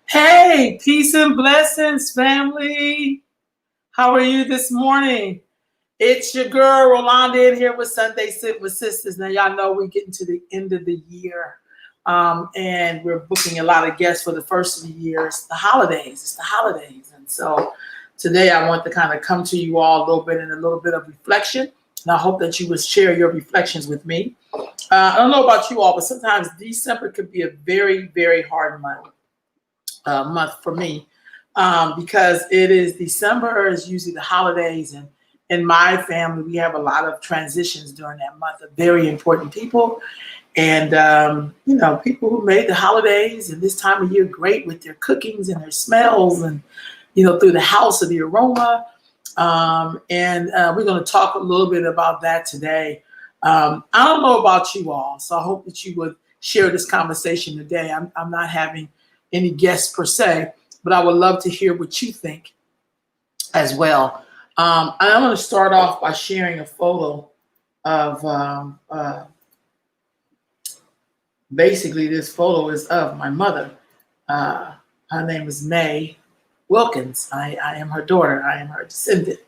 Hey, peace and blessings, family. How are you this morning? It's your girl, Rolanda, in here with Sunday Sit with Sisters. Now, y'all know we're getting to the end of the year, and we're booking a lot of guests for the first of the year. It's the holidays. And so today I want to kind of come to you all a little bit in a little bit of reflection, and I hope that you would share your reflections with me. I don't know about you all, but sometimes December could be a very, very hard month for me, because it is December is usually the holidays, and in my family we have a lot of transitions during that month of very important people, and people who made the holidays and this time of year great with their cookings and their smells, and through the house of the aroma, and we're going to talk a little bit about that today. I don't know about you all, so I hope that you would share this conversation today. I'm not having any guests per se, but I would love to hear what you think as well. I'm going to start off by sharing a photo of, basically this photo is of my mother. Her name is May Wilkins. I am her daughter. I am her descendant.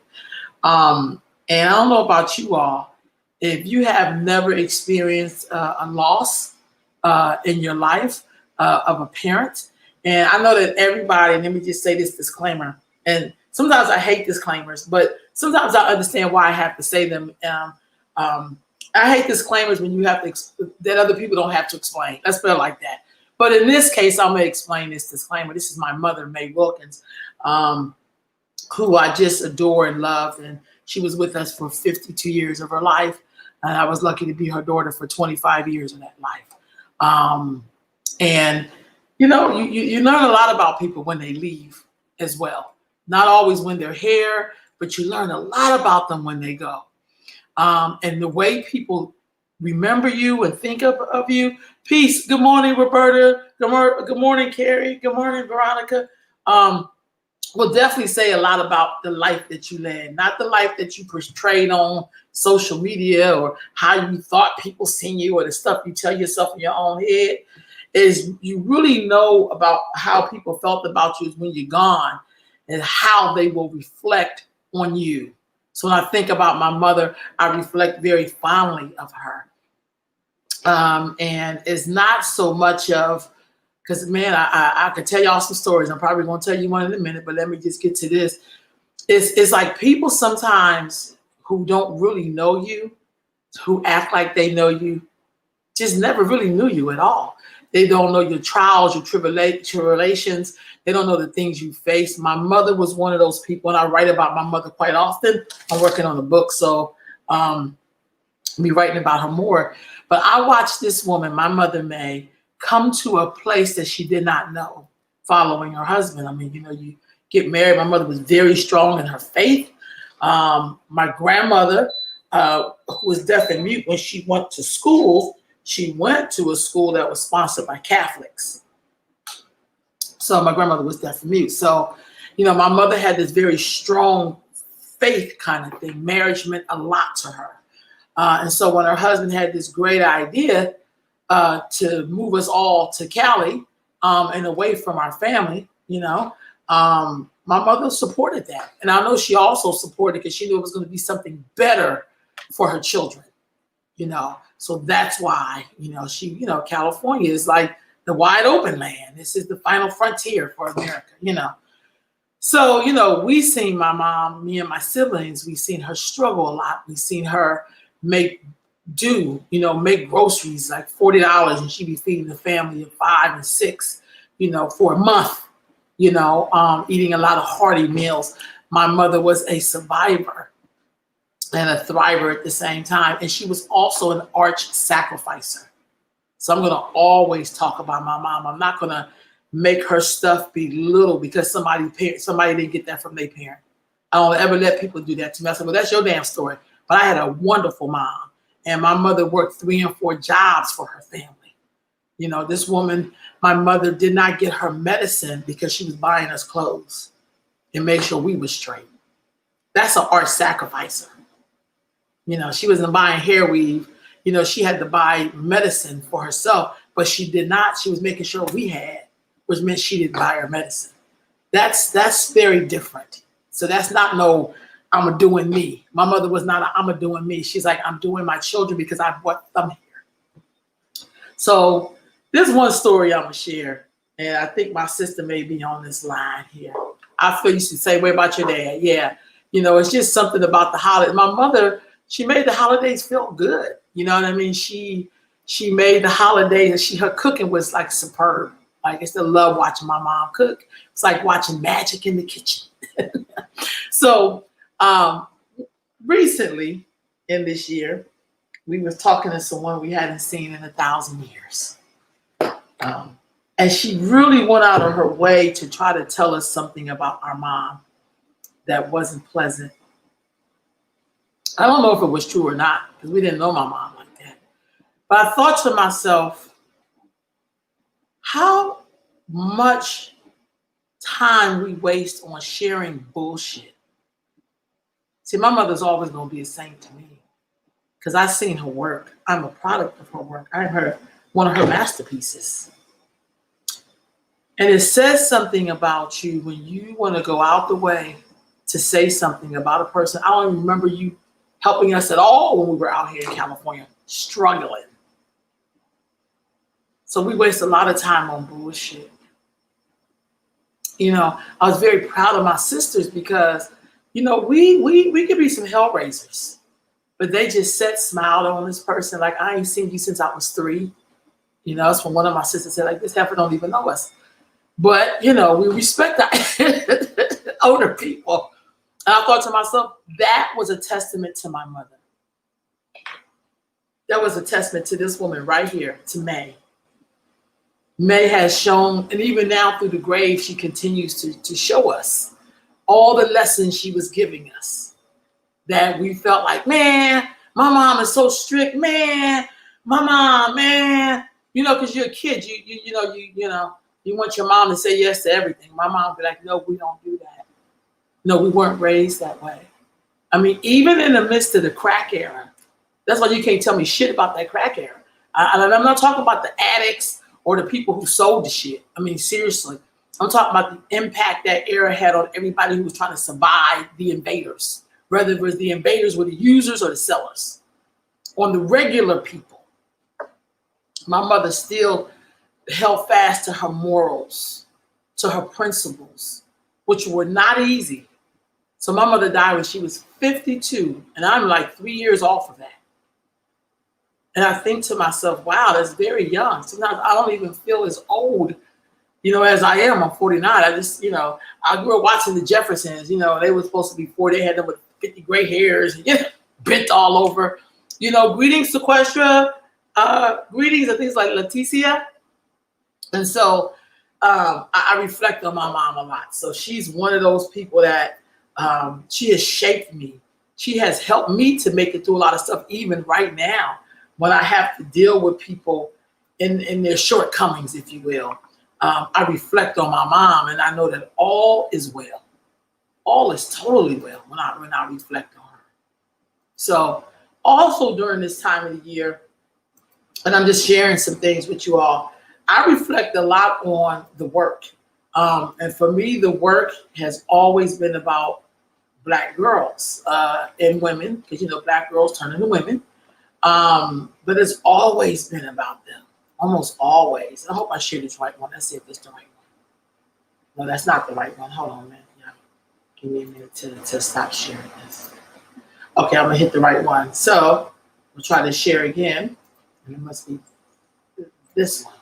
And I don't know about you all, if you have never experienced a loss in your life of a parent. And I know that everybody, and let me just say this disclaimer, and sometimes I hate disclaimers, but sometimes I understand why I have to say them. I hate disclaimers when you have to, that other people don't have to explain. Let's put it like that. But in this case, I'm going to explain this disclaimer. This is my mother, May Wilkins, who I just adore and love. And she was with us for 52 years of her life. And I was lucky to be her daughter for 25 years of that life. And you learn a lot about people when they leave as well. Not always when they're here, but you learn a lot about them when they go. And the way people remember you and think of you. Peace. Good morning, Roberta. Good morning, Carrie. Good morning, Veronica. Will definitely say a lot about the life that you led, not the life that you portrayed on social media or how you thought people seen you or the stuff you tell yourself in your own head. Is you really know about how people felt about you when you're gone and how they will reflect on you. So when I think about my mother, I reflect very fondly of her. And it's not so much of, because man, I could tell y'all some stories. I'm probably going to tell you one in a minute, but let me just get to this. It's like people sometimes who don't really know you, who act like they know you, just never really knew you at all. They don't know your trials, your tribulations. They don't know the things you face. My mother was one of those people, and I write about my mother quite often. I'm working on a book, so I'll be writing about her more. But I watched this woman, my mother May, come to a place that she did not know following her husband. I mean, you get married. My mother was very strong in her faith. My grandmother, who was deaf and mute, when she went to school, she went to a school that was sponsored by Catholics. So my grandmother was deaf and mute. So, my mother had this very strong faith kind of thing. Marriage meant a lot to her. And so when her husband had this great idea to move us all to Cali and away from our family, you know. My mother supported that. And I know she also supported because she knew it was going to be something better for her children, you know. So that's why, you know, California is like the wide open land. This is the final frontier for America, you know. So, you know, we seen my mom, me and my siblings, we seen her struggle a lot. We seen her make groceries like $40, and she'd be feeding the family of 5 and 6, you know, for a month, you know, eating a lot of hearty meals. My mother was a survivor and a thriver at the same time. And she was also an arch sacrificer. So I'm going to always talk about my mom. I'm not going to make her stuff be little because somebody didn't get that from their parent. I don't ever let people do that to me. I said, well, that's your damn story. But I had a wonderful mom. And my mother worked 3 and 4 jobs for her family. You know, this woman, my mother did not get her medicine because she was buying us clothes and made sure we were straight. That's an art sacrificer. You know, she wasn't buying hair weave. You know, she had to buy medicine for herself, but she did not. She was making sure we had, which meant she didn't buy her medicine. That's very different. So that's not no, I'm a doing me. My mother was not I'm a doing me. She's like, I'm doing my children because I brought them here. So there's one story I'm gonna share, and I think my sister may be on this line here. I feel you should say, what about your dad? Yeah, you know, it's just something about the holidays. My mother, she made the holidays feel good. You know what I mean? She made the holidays, and her cooking was like superb. Like, I still love watching my mom cook. It's like watching magic in the kitchen. So recently in this year, we was talking to someone we hadn't seen in 1,000 years. And she really went out of her way to try to tell us something about our mom that wasn't pleasant. I don't know if it was true or not, because we didn't know my mom like that. But I thought to myself, how much time we waste on sharing bullshit. See, my mother's always going to be a saint to me because I've seen her work. I'm a product of her work. I'm one of her masterpieces. And it says something about you when you want to go out the way to say something about a person. I don't even remember you helping us at all when we were out here in California, struggling. So we waste a lot of time on bullshit. You know, I was very proud of my sisters because, you know, we could be some hell raisers, but they just smiled on this person like, I ain't seen you since I was 3. You know, it's when one of my sisters said, like, this heifer don't even know us. But, you know, we respect the older people. And I thought to myself, that was a testament to my mother. That was a testament to this woman right here, to May. May has shown, and even now through the grave, she continues to show us all the lessons she was giving us. That we felt like, man, my mom is so strict, man. My mom, man. You know, because you're a kid, you want your mom to say yes to everything. My mom would be like, no, we don't do that. No, we weren't raised that way. I mean, even in the midst of the crack era, that's why you can't tell me shit about that crack era. And I'm not talking about the addicts or the people who sold the shit. I mean, seriously, I'm talking about the impact that era had on everybody who was trying to survive the invaders, whether it was the invaders were the users or the sellers. On the regular people, my mother still held fast to her morals, to her principles, which were not easy. So my mother died when she was 52, and I'm like 3 years off of that. And I think to myself, wow, that's very young. Sometimes I don't even feel as old, you know, as I am. I'm 49. I just, you know, I grew up watching the Jeffersons. You know, they were supposed to be 40. They had them with 50 gray hairs, you know, bent all over. You know, greetings, Sequestra. Greetings and things like Leticia. And so I reflect on my mom a lot. So she's one of those people that she has shaped me. She has helped me to make it through a lot of stuff, even right now, when I have to deal with people in their shortcomings, if you will. I reflect on my mom, and I know that all is well. All is totally well when I reflect on her. So also during this time of the year, and I'm just sharing some things with you all, I reflect a lot on the work. And for me, the work has always been about Black girls and women, because Black girls turn into women. But it's always been about them, almost always. I hope I share this right one. Let's see if it's the right one. No, that's not the right one. Hold on, man. Yeah. Give me a minute to stop sharing this. Okay, I'm gonna hit the right one. So we'll try to share again. And it must be this one.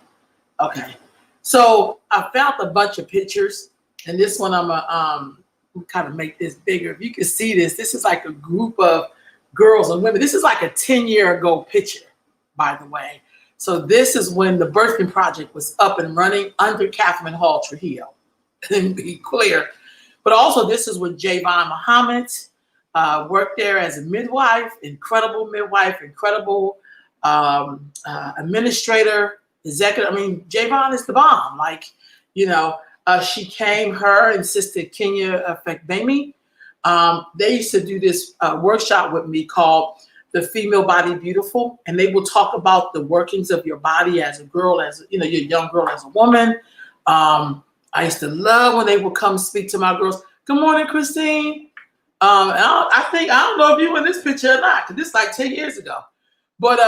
Okay. So I found a bunch of pictures, and this one I'm gonna kind of make this bigger. If you can see this, this is like a group of girls and women. This is like a 10-year ago picture, by the way. So this is when the birthing project was up and running under Catherine Hall Trujillo. And be clear. But also this is when Javon Muhammad worked there as a midwife, incredible administrator, executive. I mean, Javon is the bomb. Like, she came, her and Sister Kenya Fekbemi. They used to do this workshop with me called The Female Body Beautiful, and they will talk about the workings of your body as a girl, as your young girl, as a woman. I used to love when they would come speak to my girls. Good morning, Christine. I don't know if you were in this picture or not, because this is like 10 years ago. But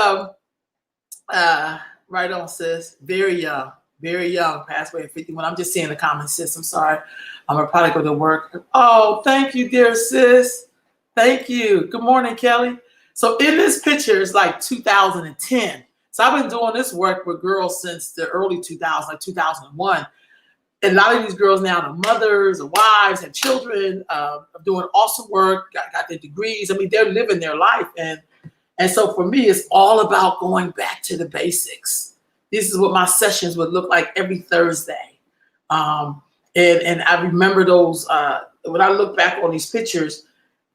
right on, sis. Very young, passed away at 51. I'm just seeing the comments, sis. I'm sorry. I'm a product of the work. Oh, thank you, dear sis. Thank you. Good morning, Kelly. So in this picture, it's like 2010. So I've been doing this work with girls since the early 2000s, like 2001. And a lot of these girls now are mothers or wives, have children, are doing awesome work, got their degrees. I mean, they're living their life. And so for me, it's all about going back to the basics. This is what my sessions would look like every Thursday. And I remember those, when I look back on these pictures,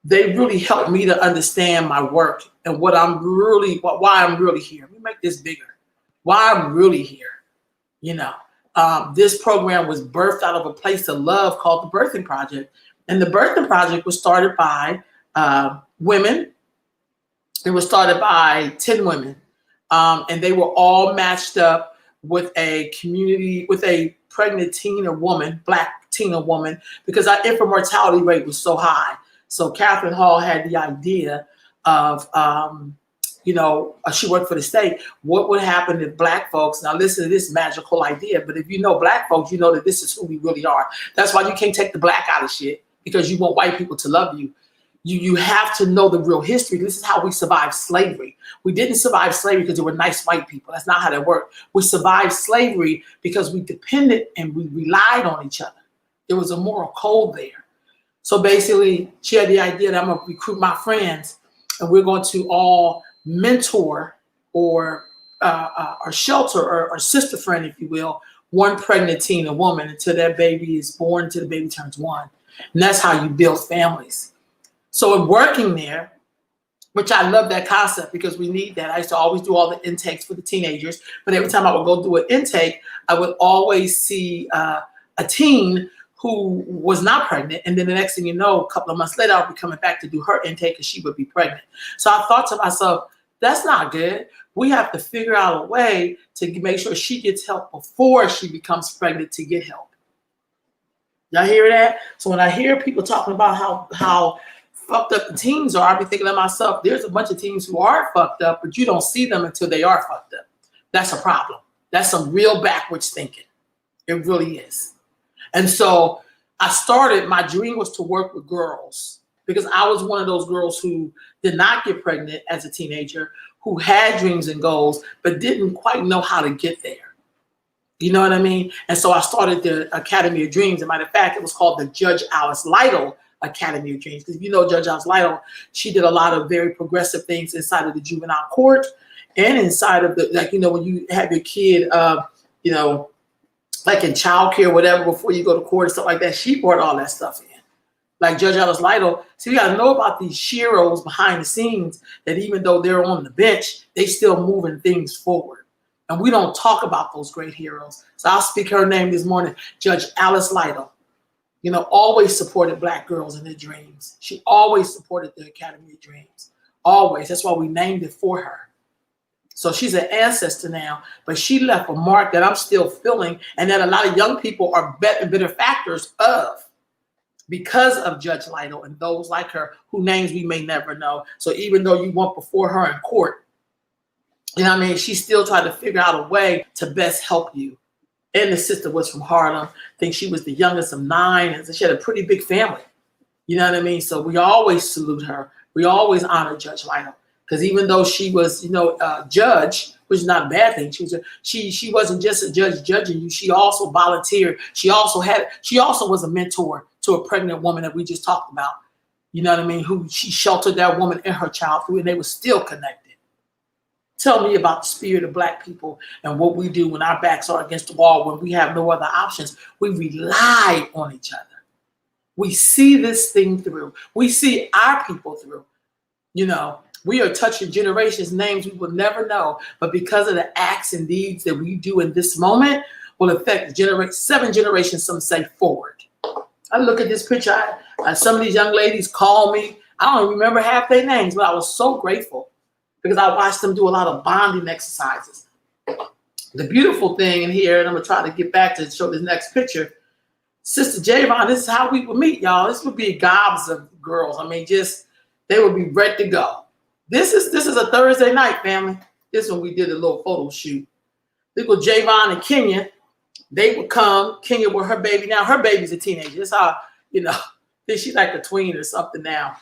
they really helped me to understand my work and why I'm really here. Let me make this bigger. Why I'm really here. This program was birthed out of a place of love called the Birthing Project. And the Birthing Project was started by women. It was started by 10 women. And they were all matched up with a community, with a pregnant teen or woman, Black teen or woman, because our infant mortality rate was so high. So Catherine Hall had the idea of, she worked for the state. What would happen if Black folks, now listen to this magical idea, but if you know Black folks, you know that this is who we really are. That's why you can't take the Black out of shit, because you want white people to love you. You have to know the real history. This is how we survived slavery. We didn't survive slavery because there were nice white people. That's not how that worked. We survived slavery because we depended and we relied on each other. There was a moral code there. So basically, she had the idea that I'm going to recruit my friends and we're going to all mentor or shelter or sister friend, if you will, one pregnant teen or woman until that baby is born, until the baby turns 1. And that's how you build families. So in working there, which I love that concept because we need that. I used to always do all the intakes for the teenagers, but every time I would go do an intake, I would always see a teen who was not pregnant. And then the next thing you know, a couple of months later, I'll be coming back to do her intake because she would be pregnant. So I thought to myself, that's not good. We have to figure out a way to make sure she gets help before she becomes pregnant to get help. Y'all hear that? So when I hear people talking about how fucked up the teens are, I be thinking to myself, there's a bunch of teens who are fucked up, but you don't see them until they are fucked up. That's a problem. That's some real backwards thinking. It really is. And so my dream was to work with girls because I was one of those girls who did not get pregnant as a teenager, who had dreams and goals, but didn't quite know how to get there. You know what I mean? And so I started the Academy of Dreams. As a matter of fact, it was called the Judge Alice Lytle Academy of Dreams. Because if you know Judge Alice Lytle, she did a lot of very progressive things inside of the juvenile court and inside of when you have your kid, like in childcare or whatever, before you go to court and stuff like that, she brought all that stuff in. Like Judge Alice Lytle. So you got to know about these sheroes behind the scenes that even though they're on the bench, they still moving things forward. And we don't talk about those great heroes. So I'll speak her name this morning, Judge Alice Lytle. Always supported Black girls in their dreams. She always supported the Academy of Dreams. Always. That's why we named it for her. So she's an ancestor now, but she left a mark that I'm still feeling, and that a lot of young people are benefactors of, because of Judge Lytle and those like her, whose names we may never know. So even though you went before her in court, you know what I mean, she still tried to figure out a way to best help you. And the sister was from Harlem. I think she was the youngest of 9, and she had a pretty big family. You know what I mean? So we always salute her. We always honor Judge Lytle, because even though she was, you know, a judge, which is not a bad thing, she wasn't just a judge judging you. She also volunteered. She also was a mentor to a pregnant woman that we just talked about. You know what I mean? Who she sheltered that woman and her child through, and they were still connected. Tell me about the spirit of Black people and what we do when our backs are against the wall, when we have no other options. We rely on each other. We see this thing through. We see our people through. You know, we are touching generations' names we will never know, but because of the acts and deeds that we do in this moment, will affect 7 generations, some say, forward. I look at this picture. Some of these young ladies call me. I don't remember half their names, but I was so grateful because I watched them do a lot of bonding exercises. The beautiful thing in here, and I'm going to try to get back to show this next picture, Sister Javon, this is how we would meet, y'all. This would be gobs of girls. I mean, just, they would be ready to go. This is a Thursday night, family. This is when we did a little photo shoot. This was Javon and Kenya. They would come. Kenya with her baby. Now her baby's a teenager. That's how, you know, she's like a tween or something now.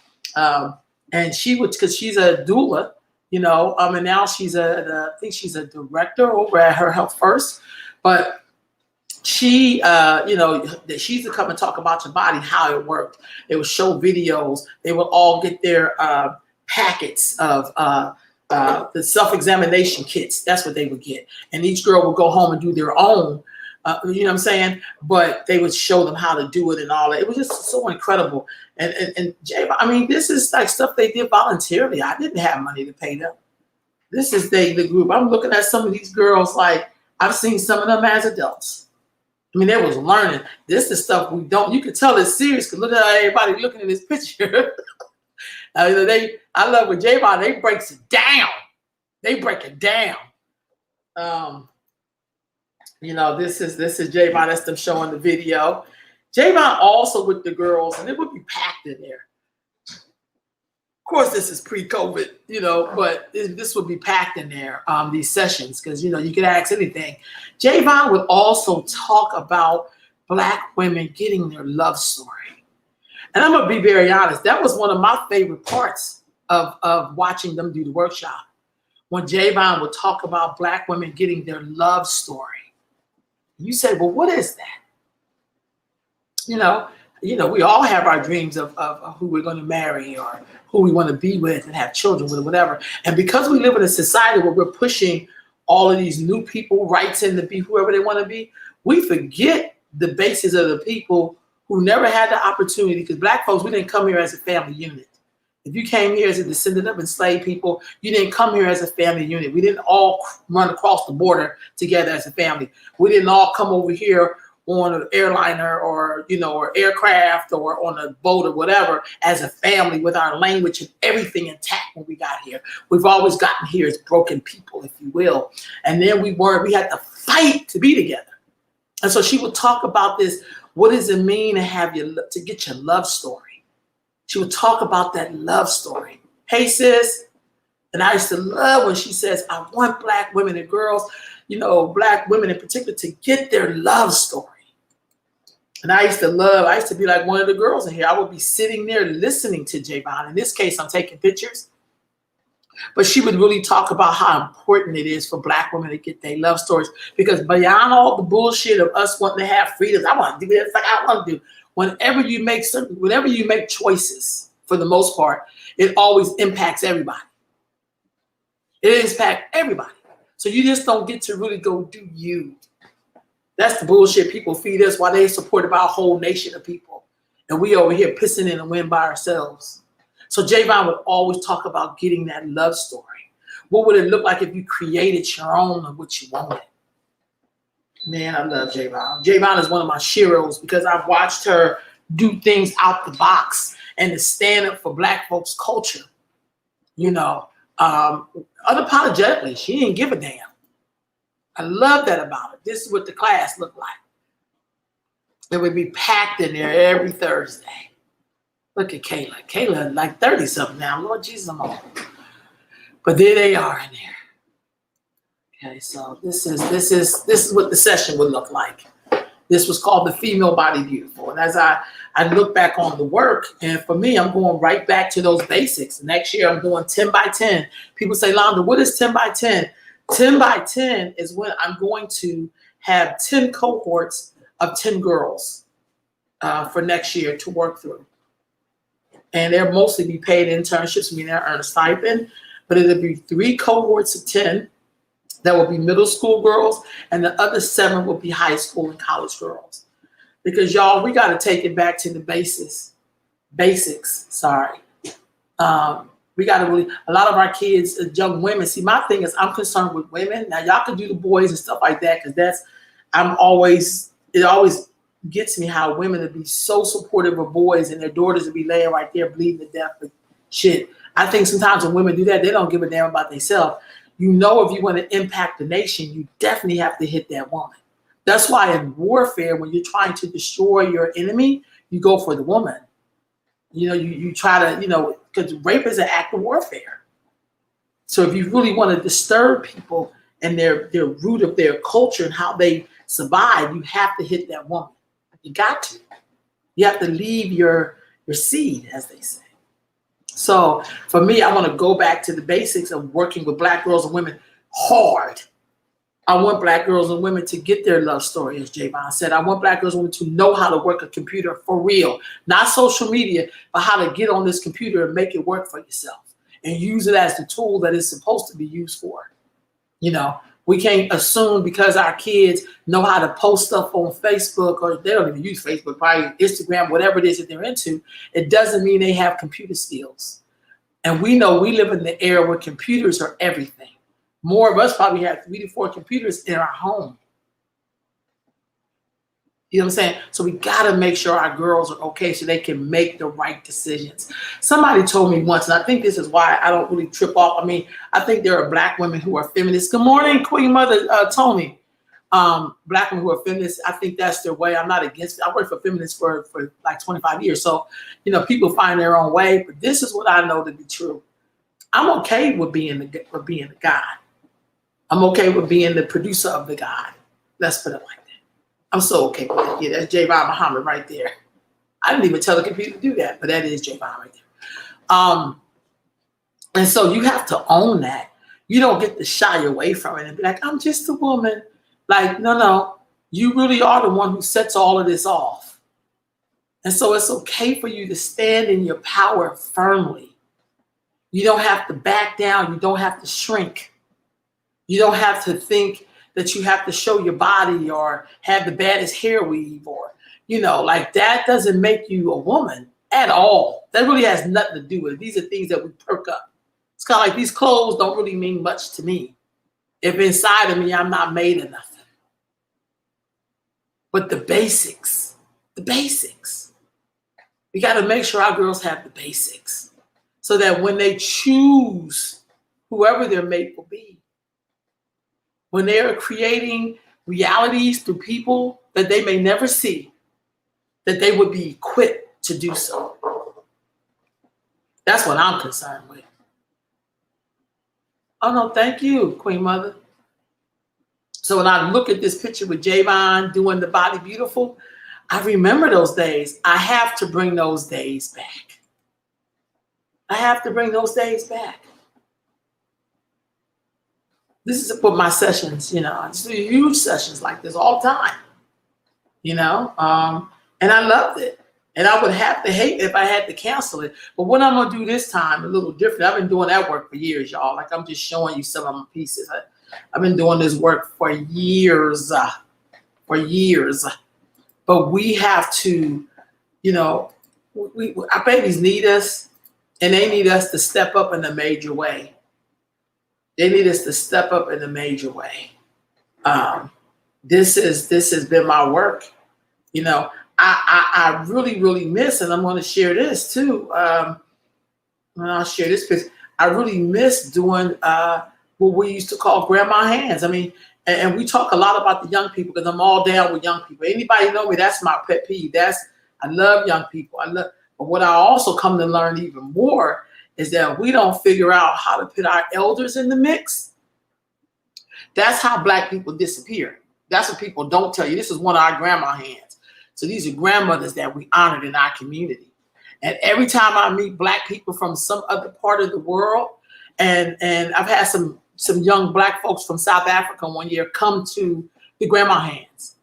And she would, because she's a doula, you know, and now she's I think she's a director over at Her Health First. But she, you know, she used to come and talk about your body, how it worked. They would show videos. They would all get their packets of the self-examination kits. That's what they would get. And each girl would go home and do their own, you know what I'm saying? But they would show them how to do it and all that. It was just so incredible. And Jay, I mean, this is like stuff they did voluntarily. I didn't have money to pay them. This is the group. I'm looking at some of these girls like I've seen some of them as adults. I mean, they was learning. This is stuff we don't, you can tell it's serious because look at how everybody looking at this picture. I love with Javon, they breaks it down. They break it down. You know, this is Javon, that's them showing the video. Javon also with the girls, and it would be packed in there. Of course, this is pre-COVID, you know, but this would be packed in there, these sessions, because, you know, you could ask anything. Javon would also talk about Black women getting their love story. And I'm going to be very honest, that was one of my favorite parts of watching them do the workshop. When Javon would talk about Black women getting their love story. You say, well, what is that? You know, we all have our dreams of who we're going to marry or who we want to be with and have children with or whatever. And because we live in a society where we're pushing all of these new people rights in to be whoever they want to be, we forget the basis of the people who never had the opportunity, because Black folks, we didn't come here as a family unit. If you came here as a descendant of enslaved people, you didn't come here as a family unit. We didn't all run across the border together as a family. We didn't all come over here on an airliner or, you know, or aircraft or on a boat or whatever as a family with our language and everything intact when we got here. We've always gotten here as broken people, if you will. And then we had to fight to be together. And so she would talk about this. What does it mean to get your love story? She would talk about that love story. Hey, sis. And I used to love when she says, I want Black women and girls, you know, Black women in particular, to get their love story. And I used to be like one of the girls in here. I would be sitting there listening to Javon. In this case, I'm taking pictures. But she would really talk about how important it is for Black women to get their love stories. Because beyond all the bullshit of us wanting to have freedoms, I want to do this like I want to do. Whenever you make choices, for the most part, it always impacts everybody. It impacts everybody. So you just don't get to really go do you. That's the bullshit people feed us while they support about a whole nation of people. And we over here pissing in the wind by ourselves. So Javon would always talk about getting that love story. What would it look like if you created your own of what you wanted? Man, I love Javon. Javon is one of my sheroes because I've watched her do things out the box and to stand up for Black folks' culture. You know, unapologetically. She didn't give a damn. I love that about it. This is what the class looked like. It would be packed in there every Thursday. Look at Kayla. Kayla like 30 something now. Lord Jesus, I'm old. But there they are in there. Okay, so this is what the session would look like. This was called the Female Body Beautiful. And as I look back on the work, and for me, I'm going right back to those basics. Next year, I'm doing 10 by 10. People say, Londa, what is 10 by 10? 10 by 10 is when I'm going to have 10 cohorts of 10 girls for next year to work through. And they'll mostly be paid internships, meaning they'll earn a stipend, but it'll be 3 cohorts of 10 that will be middle school girls, and the other 7 will be high school and college girls. Because y'all, we got to take it back to the basics. We got to really, a lot of our kids, young women, see, my thing is I'm concerned with women. Now y'all can do the boys and stuff like that, because it always gets me how women would be so supportive of boys and their daughters would be laying right there bleeding to death with shit. I think sometimes when women do that, they don't give a damn about themselves. You know, if you want to impact the nation, you definitely have to hit that woman. That's why in warfare, when you're trying to destroy your enemy, you go for the woman. You know, you try to, because rape is an act of warfare. So if you really want to disturb people and their root of their culture and how they survive, you have to hit that woman. You got to. You have to leave your seed, as they say. So for me, I want to go back to the basics of working with Black girls and women hard. I want Black girls and women to get their love story, as Javon said. I want Black girls and women to know how to work a computer for real, not social media, but how to get on this computer and make it work for yourself and use it as the tool that it's supposed to be used for. We can't assume because our kids know how to post stuff on Facebook, or they don't even use Facebook, probably Instagram, whatever it is that they're into. It doesn't mean they have computer skills. And we know we live in the era where computers are everything. More of us probably have 3 to 4 computers in our home. You know what I'm saying? So we got to make sure our girls are okay so they can make the right decisions. Somebody told me once, and I think this is why I don't really trip off. I mean, I think there are Black women who are feminists. Good morning, Queen Mother Tony. Black women who are feminists, I think that's their way. I'm not against it. I worked for feminists for like 25 years. So, people find their own way. But this is what I know to be true. I'm okay with being the God. I'm okay with being the producer of the God. Let's put it like that. I'm so okay with that. Yeah, that's Javon Muhammad right there. I didn't even tell the computer to do that, but that is Javon right there. And so you have to own that. You don't get to shy away from it and be like, I'm just a woman. Like, no. You really are the one who sets all of this off. And so it's okay for you to stand in your power firmly. You don't have to back down. You don't have to shrink. You don't have to think that you have to show your body or have the baddest hair weave or, like that doesn't make you a woman at all. That really has nothing to do with it. These are things that we perk up. It's kind of like these clothes don't really mean much to me if inside of me I'm not made of nothing. But the basics, we got to make sure our girls have the basics so that when they choose whoever their mate will be, when they are creating realities through people that they may never see, that they would be equipped to do so. That's what I'm concerned with. Oh, no, thank you, Queen Mother. So when I look at this picture with Javon doing the body beautiful, I remember those days. I have to bring those days back. This is for my sessions, I just do huge sessions like this all the time, and I loved it. And I would have to hate if I had to cancel it. But what I'm going to do this time, a little different. I've been doing that work for years, y'all. Like I'm just showing you some of my pieces. I've been doing this work for years. But we have to, our babies need us, and they need us to step up in a major way. This has been my work. I really, really miss, and I'm going to share this too. I'll share this piece. I really miss doing what we used to call grandma hands. I mean, and we talk a lot about the young people because I'm all down with young people. Anybody know me? That's my pet peeve. I love young people. But what I also come to learn even more is that if we don't figure out how to put our elders in the mix, that's how Black people disappear. That's what people don't tell you. This is one of our grandma hands. So these are grandmothers that we honored in our community. And every time I meet Black people from some other part of the world, and I've had some young Black folks from South Africa one year come to the grandma hands.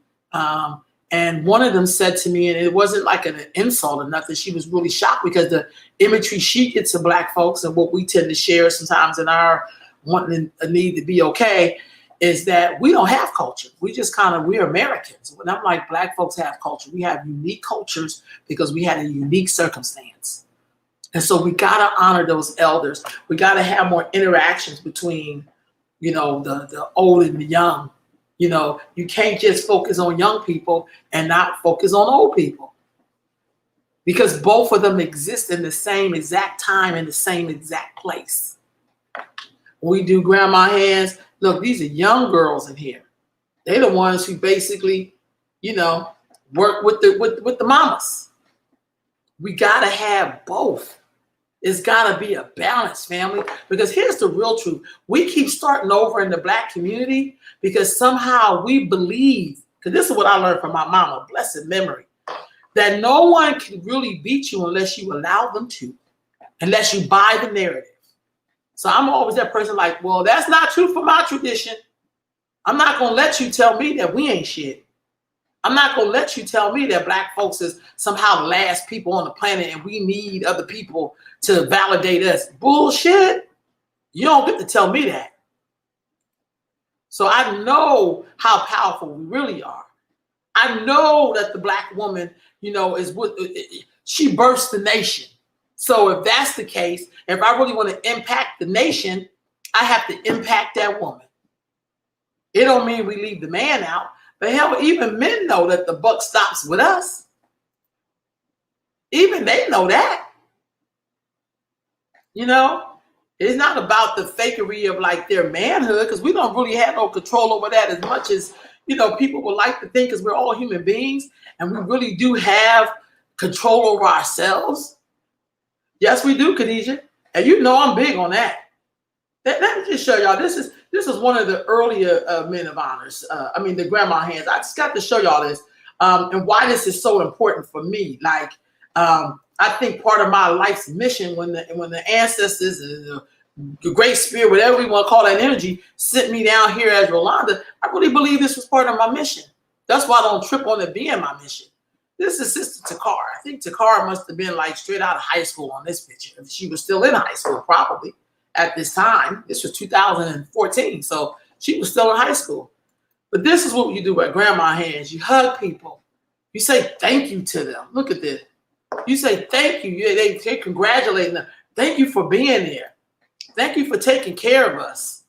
And one of them said to me, and it wasn't like an insult or nothing, she was really shocked because the imagery she gets of Black folks and what we tend to share sometimes in our wanting a need to be okay is that we don't have culture. We're Americans. And I'm like, Black folks have culture. We have unique cultures because we had a unique circumstance. And so we got to honor those elders. We got to have more interactions between, the old and the young. You can't just focus on young people and not focus on old people because both of them exist in the same exact time in the same exact place. When we do grandma hands, look, these are young girls in here. They're the ones who basically, work with the mamas. We got to have both. It's got to be a balance, family, because here's the real truth. We keep starting over in the Black community because somehow we believe, because this is what I learned from my mama, blessed memory, that no one can really beat you unless you allow them to, unless you buy the narrative. So I'm always that person like, well, that's not true for my tradition. I'm not going to let you tell me that we ain't shit. I'm not going to let you tell me that Black folks is somehow the last people on the planet and we need other people to validate us. Bullshit. You don't get to tell me that. So I know how powerful we really are. I know that the Black woman, she births the nation. So if that's the case, if I really want to impact the nation, I have to impact that woman. It don't mean we leave the man out. But hell, even men know that the buck stops with us. Even they know that. It's not about the fakery of like their manhood because we don't really have no control over that as much as, people would like to think because we're all human beings and we really do have control over ourselves. Yes, we do, Khadijah. And I'm big on that. Let me just show y'all. This is one of the earlier men of honors. The grandma hands. I just got to show y'all this and why this is so important for me. Like, I think part of my life's mission when the ancestors, the great spirit, whatever we want to call that energy, sent me down here as Rolanda, I really believe this was part of my mission. That's why I don't trip on it being my mission. This is Sister Takara. I think Takara must have been like straight out of high school on this picture. She was still in high school probably. At this time, this was 2014, so she was still in high school. But this is what you do at grandma hands. You hug people. You say thank you to them. Look at this. You say thank you. They're congratulating them. Thank you for being there. Thank you for taking care of us.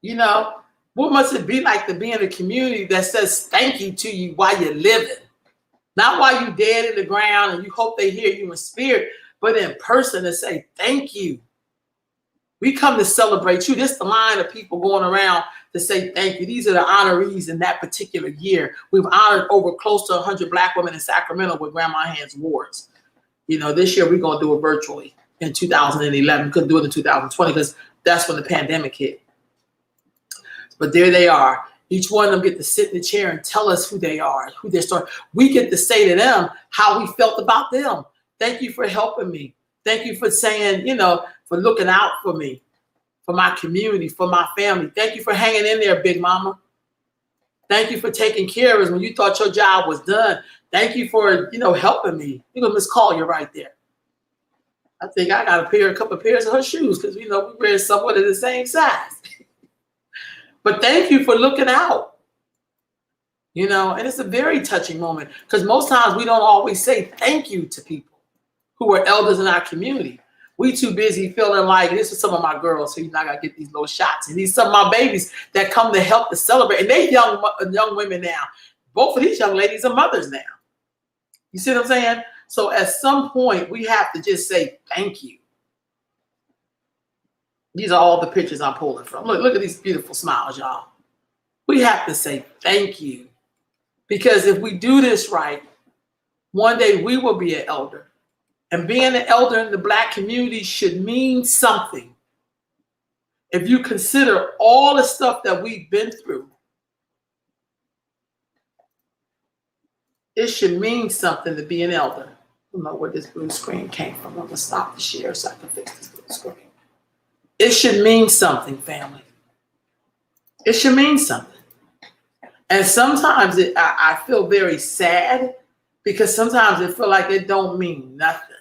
What must it be like to be in a community that says thank you to you while you're living? Not while you're dead in the ground and you hope they hear you in spirit, but in person to say thank you. We come to celebrate you. This is the line of people going around to say thank you. These are the honorees in that particular year. We've honored over close to 100 Black women in Sacramento with Grandma Hands Awards. This year we're going to do it virtually in 2011. Couldn't do it in 2020 because that's when the pandemic hit. But there they are. Each one of them get to sit in the chair and tell us who they are, who their story. We get to say to them how we felt about them. Thank you for helping me. Thank you for saying, for looking out for me, for my community, for my family. Thank you for hanging in there, Big Mama. Thank you for taking care of us when you thought your job was done. Thank you for, helping me. You're going to Miss Collier right there. I think I got a couple of pairs of her shoes because, we wear somewhat of the same size. But thank you for looking out. And it's a very touching moment because most times we don't always say thank you to people who are elders in our community. We too busy feeling like this is some of my girls who I got to get these little shots. And these some of my babies that come to help to celebrate. And they young women now. Both of these young ladies are mothers now. You see what I'm saying? So at some point, we have to just say thank you. These are all the pictures I'm pulling from. Look at these beautiful smiles, y'all. We have to say thank you. Because if we do this right, one day we will be an elder. And being an elder in the Black community should mean something. If you consider all the stuff that we've been through, it should mean something to be an elder. I don't know where this blue screen came from. I'm going to stop the share so I can fix this blue screen. It should mean something, family. It should mean something. And sometimes I feel very sad because sometimes it feels like it don't mean nothing.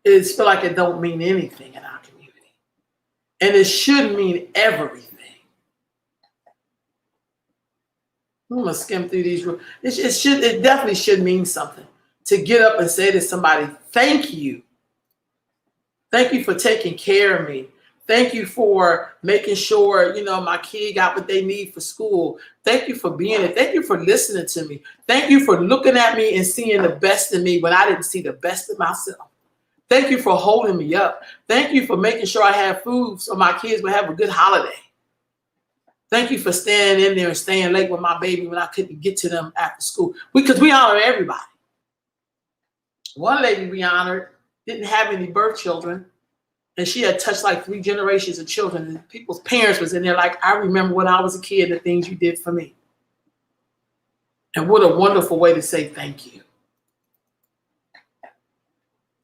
It feels like it don't mean anything in our community. And it should mean everything. I'm gonna skim through these rules. It definitely should mean something to get up and say to somebody, thank you. Thank you for taking care of me. Thank you for making sure, my kid got what they need for school. Thank you for being it. Thank you for listening to me. Thank you for looking at me and seeing the best in me when I didn't see the best in myself. Thank you for holding me up. Thank you for making sure I have food so my kids will have a good holiday. Thank you for staying in there and staying late with my baby when I couldn't get to them after school. Because we honor everybody. One lady we honored didn't have any birth children. And she had touched like 3 generations of children. And people's parents was in there like, I remember when I was a kid, the things you did for me. And what a wonderful way to say thank you.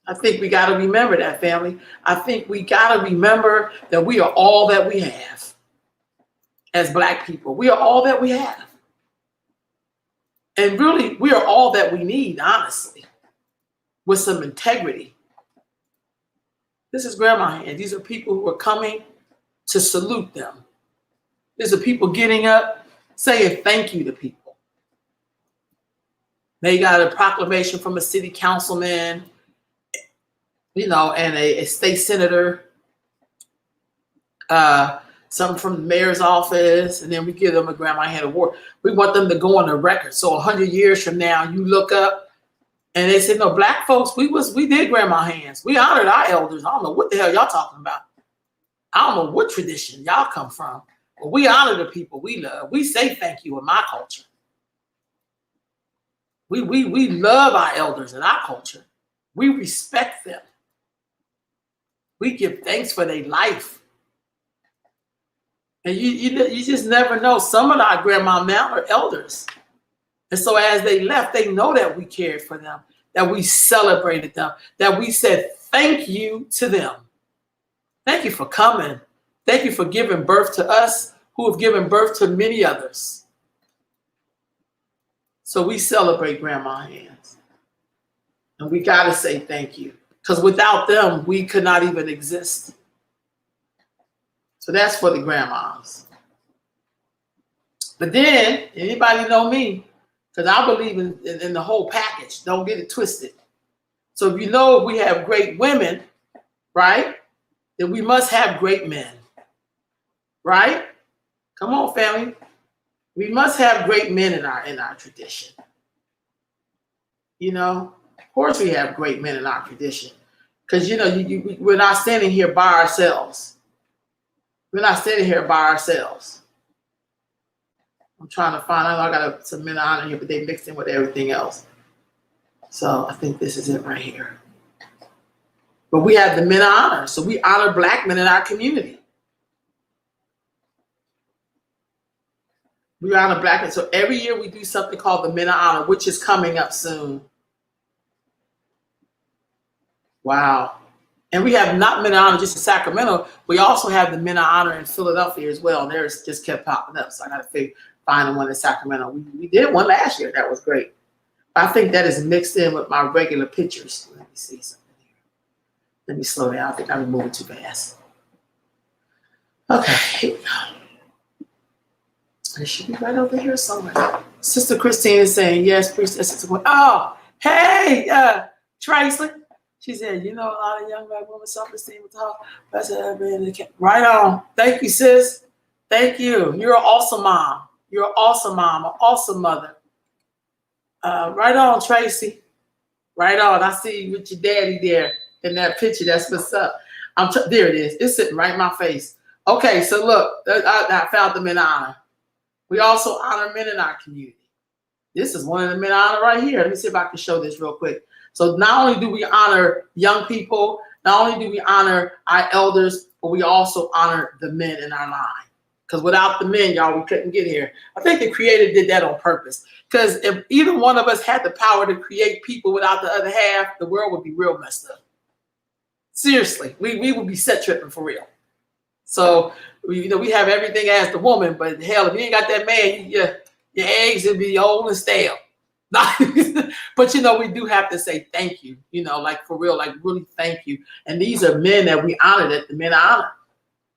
I think we got to remember that, family. I think we got to remember that we are all that we have as Black people. We are all that we have. And really, we are all that we need, honestly, with some integrity. This is Grandma Hand. These are people who are coming to salute them. These are people getting up, saying thank you to people. They got a proclamation from a city councilman, and a state senator, something from the mayor's office, and then we give them a Grandma Hand award. We want them to go on the record. So 100 years from now, you look up and they say, no, Black folks, we did Grandma Hands. We honored our elders. I don't know what the hell y'all talking about. I don't know what tradition y'all come from, but we honor the people we love. We say thank you in my culture. We love our elders in our culture. We respect them. We give thanks for their life. And you just never know. Some of our grandma now are elders. And so as they left, they know that we cared for them, that we celebrated them, that we said thank you to them. Thank you for coming. Thank you for giving birth to us who have given birth to many others. So we celebrate Grandma Hands. And we got to say thank you. Because without them, we could not even exist. So that's for the grandmas. But then, anybody know me? Because I believe in the whole package. Don't get it twisted. So if we have great women, right? Then we must have great men. Right? Come on, family. We must have great men in our tradition. Of course we have great men in our tradition. Because, we're not standing here by ourselves. We're not standing here by ourselves. I'm trying to find out. I got some men of honor here, but they mixed in with everything else. So I think this is it right here. But we have the men of honor. So we honor Black men in our community. We honor Black men. So every year we do something called the Men of Honor, which is coming up soon. Wow. And we have not Men of Honor just in Sacramento. We also have the Men of Honor in Philadelphia as well. And theirs just kept popping up. So I got to find the one in Sacramento. We did one last year. That was great. I think that is mixed in with my regular pictures. Let me see something here. Let me slow down. I think I'm moving too fast. Okay, here we go. It should be right over here somewhere. Sister Christine is saying, yes, Priestess. Oh, hey, Tracy. She said, a lot of young Black women self-esteem with talk. Right on. Thank you, sis. Thank you. You're an awesome mom. You're an awesome mom, an awesome mother. Right on, Tracy. Right on. I see you with your daddy there. in that picture. That's what's up. There it is. It's sitting right in my face. Okay, so look, I found the men honor. We also honor men in our community. This is one of the men honor right here. Let me see if I can show this real quick. So not only do we honor young people, not only do we honor our elders, but we also honor the men in our line. Because without the men, y'all, we couldn't get here. I think the Creator did that on purpose. Because if either one of us had the power to create people without the other half, the world would be real messed up. Seriously, we would be set tripping for real. So, we have everything as the woman, but hell, if you ain't got that man, your eggs would be old and stale. But, we do have to say thank you, like for real, like really thank you. And these are men that we honor, that the men honor.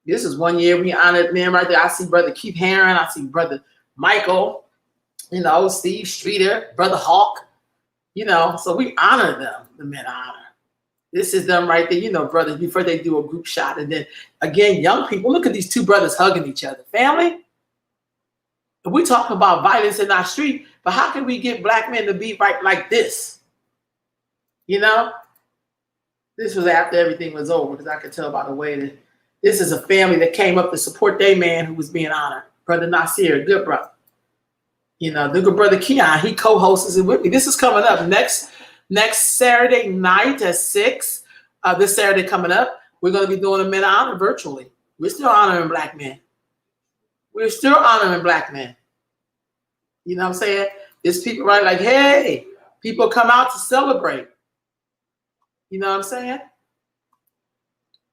This is one year we honored men right there. I see Brother Keith Herron. I see Brother Michael, Steve Streeter, Brother Hawk, so we honor them, the men honor. This is them right there, brothers, before they do a group shot. And then, again, young people, look at these two brothers hugging each other. Family, we talk about violence in our street, but how can we get black men to be right like this? This was after everything was over, because I could tell by the way that this is a family that came up to support their man who was being honored. Brother Nasir, good brother. The good brother Keon, he co-hosts it with me. This is coming up next Saturday night at 6. This Saturday coming up, we're going to be doing a men honor virtually. We're still honoring black men. We're still honoring black men. You know what I'm saying? There's people right like, hey, people come out to celebrate. You know what I'm saying?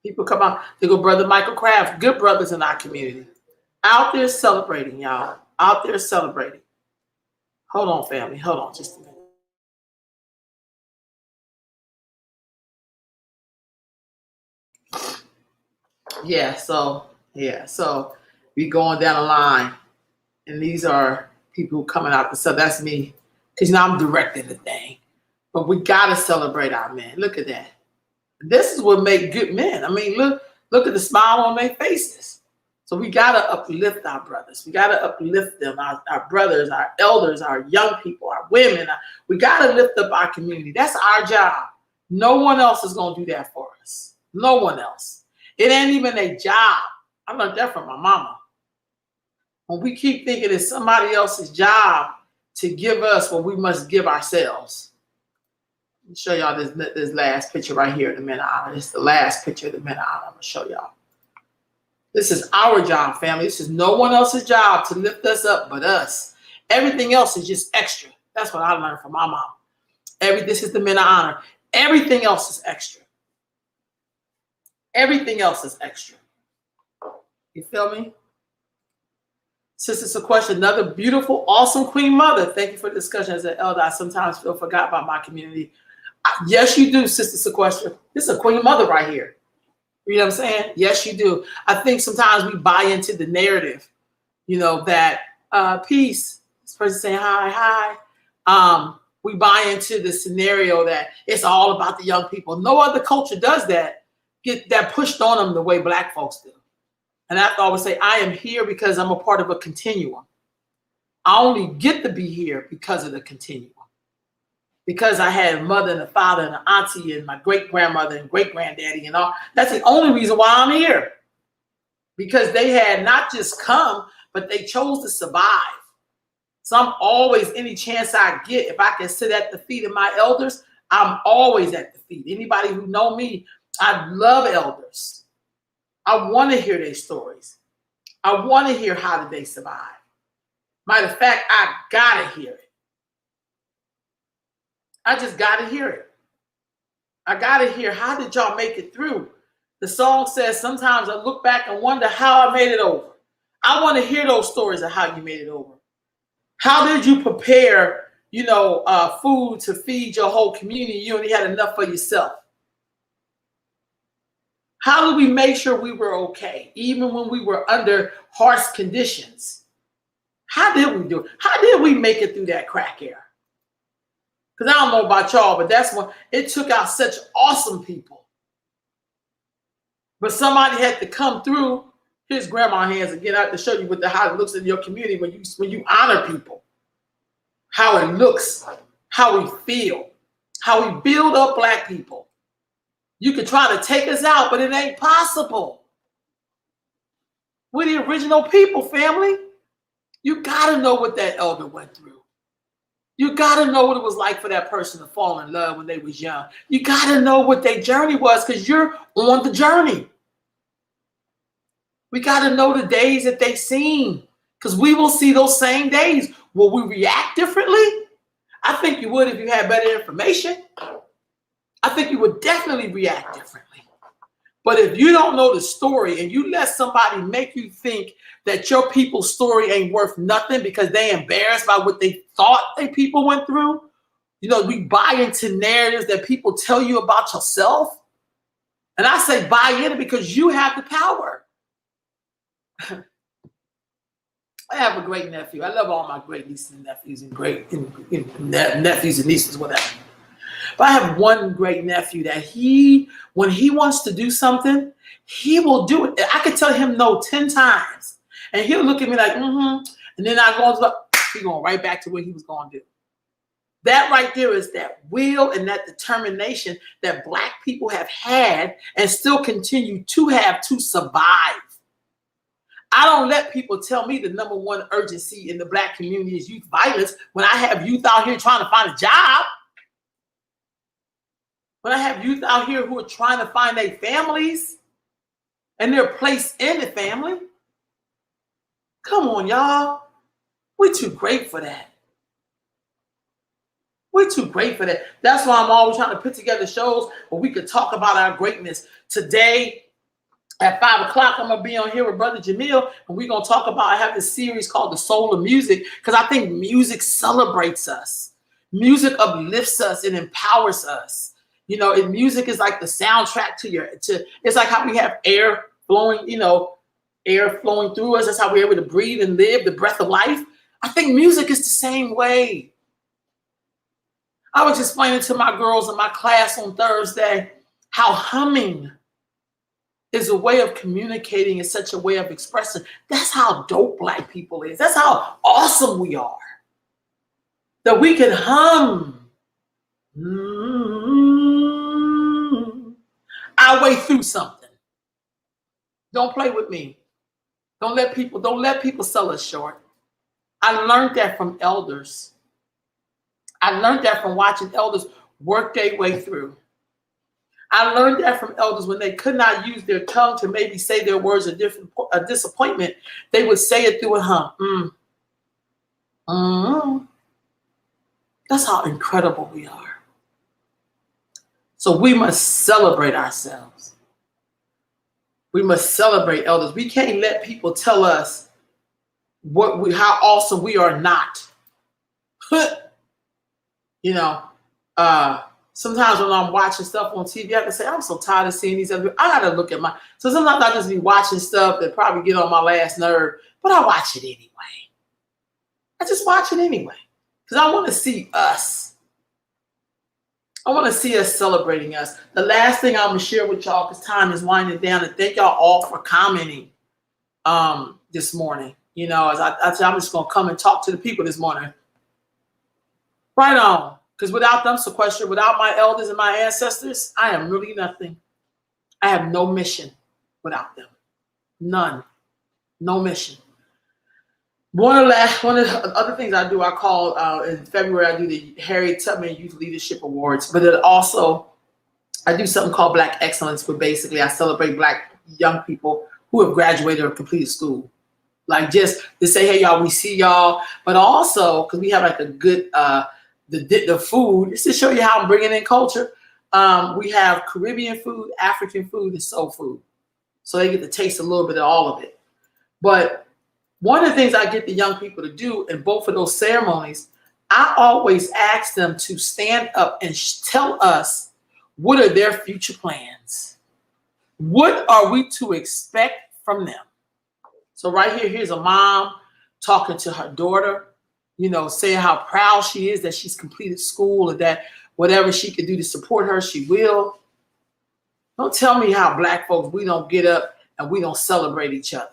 People come out. They go, Brother Michael Kraft, good brothers in our community. Out there celebrating, y'all. Out there celebrating. Hold on, family. Hold on just a minute. So we going down the line, and these are people who coming out. So that's me, because I'm directing the thing. But we gotta celebrate our men. Look at that. This is what make good men. I mean, look at the smile on their faces. So we gotta uplift our brothers. We gotta uplift them, our brothers, our elders, our young people, our women. We gotta lift up our community. That's our job. No one else is gonna do that for us. No one else. It ain't even a job. I learned that from my mama. When we keep thinking it's somebody else's job to give us what we must give ourselves. Let me show y'all this last picture right here, the men honor. This is the last picture of the men honor. I'm gonna show y'all. This is our job, family. This is no one else's job to lift us up but us. Everything else is just extra. That's what I learned from my mom. This is the men honor. Everything else is extra. Everything else is extra. You feel me? Sister Sequestia, another beautiful, awesome queen mother. Thank you for the discussion. As an elder, I sometimes feel forgot about my community. Yes, you do, Sister Sequestia. This is a queen mother right here. You know what I'm saying? Yes, you do. I think sometimes we buy into the narrative, that peace, this person saying hi. We buy into the scenario that it's all about the young people. No other culture does that, get that pushed on them the way Black folks do. And I have to always say, I am here because I'm a part of a continuum. I only get to be here because of the continuum. Because I had a mother and a father and an auntie and my great-grandmother and great-granddaddy and all. That's the only reason why I'm here. Because they had not just come, but they chose to survive. So I'm always, any chance I get, if I can sit at the feet of my elders, I'm always at the feet. Anybody who know me, I love elders. I want to hear their stories. I want to hear how did they survive. Matter of fact, I gotta hear it. I just gotta hear it. I gotta hear, how did y'all make it through? The song says, sometimes I look back and wonder how I made it over. I want to hear those stories of how you made it over. How did you prepare, food to feed your whole community? You only had enough for yourself. How did we make sure we were okay, even when we were under harsh conditions? How did we do it? How did we make it through that crack era? Because I don't know about y'all, but that's when it took out such awesome people. But somebody had to come through. Here's grandma hands again. I have to show you how it looks in your community when you honor people. How it looks, how we feel, how we build up Black people. You could try to take us out, but it ain't possible. We're the original people, family. You got to know what that elder went through. You got to know what it was like for that person to fall in love when they was young. You got to know what their journey was because you're on the journey. We got to know the days that they seen because we will see those same days. Will we react differently? I think you would if you had better information. I think you would definitely react differently. But if you don't know the story and you let somebody make you think that your people's story ain't worth nothing because they embarrassed by what they thought their people went through, you know, we buy into narratives that people tell you about yourself. And I say buy into because you have the power. I have a great nephew. I love all my great nieces and nephews and nephews and nieces, whatever. But I have one great nephew that when he wants to do something, he will do it. I could tell him no 10 times. And he'll look at me like, mm-hmm. And then I go, he's going right back to what he was going to do. That right there is that will and that determination that Black people have had and still continue to have to survive. I don't let people tell me the number one urgency in the Black community is youth violence when I have youth out here trying to find a job. When I have youth out here who are trying to find their families and their place in the family. Come on, y'all. We're too great for that. We're too great for that. That's why I'm always trying to put together shows where we could talk about our greatness. Today, at 5 o'clock, I'm going to be on here with Brother Jamil, and we're going to talk about, I have this series called The Soul of Music, because I think music celebrates us. Music uplifts us and empowers us. You know, music is like the soundtrack it's like how we have air flowing, air flowing through us. That's how we're able to breathe and live, the breath of life. I think music is the same way. I was explaining to my girls in my class on Thursday how humming is a way of communicating, is such a way of expressing. That's how dope Black people is. That's how awesome we are. That we can hum our way through something. Don't play with me. Don't let people sell us short. I learned that from elders. I learned that from watching elders work their way through. I learned that from elders when they could not use their tongue to maybe say their words of disappointment. They would say it through a hum. That's how incredible we are. So we must celebrate ourselves. We must celebrate elders. We can't let people tell us how awesome we are not. Sometimes when I'm watching stuff on TV, I can say, I'm so tired of seeing these other people. I got to look at so sometimes I just be watching stuff that probably get on my last nerve, but I watch it anyway. I just watch it anyway because I want to see us. I want to see us celebrating us. The last thing I'm going to share with y'all, because time is winding down, and thank y'all all for commenting this morning. As I said, I'm just going to come and talk to the people this morning. Right on. Because without them, sequestered, without my elders and my ancestors, I am really nothing. I have no mission without them. None. No mission. One of the other things I do, I call in February, I do the Harriet Tubman Youth Leadership Awards. But then also, I do something called Black Excellence, where basically I celebrate Black young people who have graduated or completed school. Like just to say, hey, y'all, we see y'all. But also, because we have like a good, the food, just to show you how I'm bringing in culture. We have Caribbean food, African food, and soul food. So they get to taste a little bit of all of it. But one of the things I get the young people to do in both of those ceremonies, I always ask them to stand up and tell us what are their future plans. What are we to expect from them? So right here, here's a mom talking to her daughter, saying how proud she is that she's completed school and that whatever she can do to support her, she will. Don't tell me how Black folks, we don't get up and we don't celebrate each other.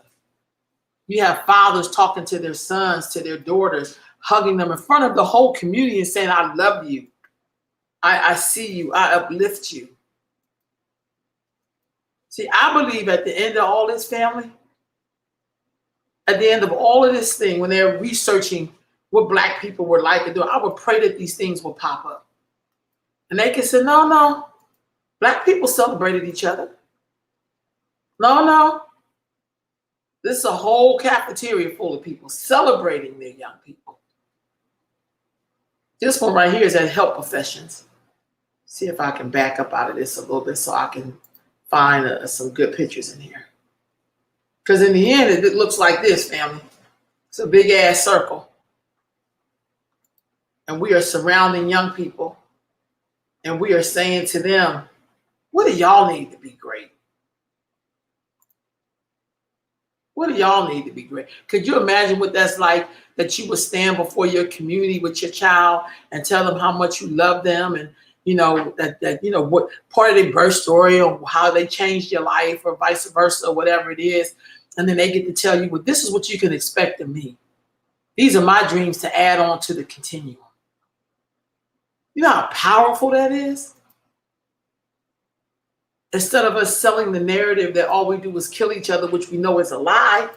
You have fathers talking to their sons, to their daughters, hugging them in front of the whole community and saying, I love you. I see you. I uplift you. See, I believe at the end of all this, family, at the end of all of this thing, when they're researching what Black people were like and doing, I would pray that these things will pop up. And they can say, no, no, Black people celebrated each other. No, no. This is a whole cafeteria full of people celebrating their young people. This one right here is at Help Professions. See if I can back up out of this a little bit so I can find some good pictures in here. Because in the end, it looks like this, family. It's a big ass circle. And we are surrounding young people. And we are saying to them, what do y'all need to be great? What do y'all need to be great? Could you imagine what that's like, that you would stand before your community with your child and tell them how much you love them, and that what part of their birth story or how they changed your life or vice versa or whatever it is, and then they get to tell you, well, this is what you can expect of me. These are my dreams to add on to the continuum. You know how powerful that is? Instead of us selling the narrative that all we do is kill each other, which we know is a lie,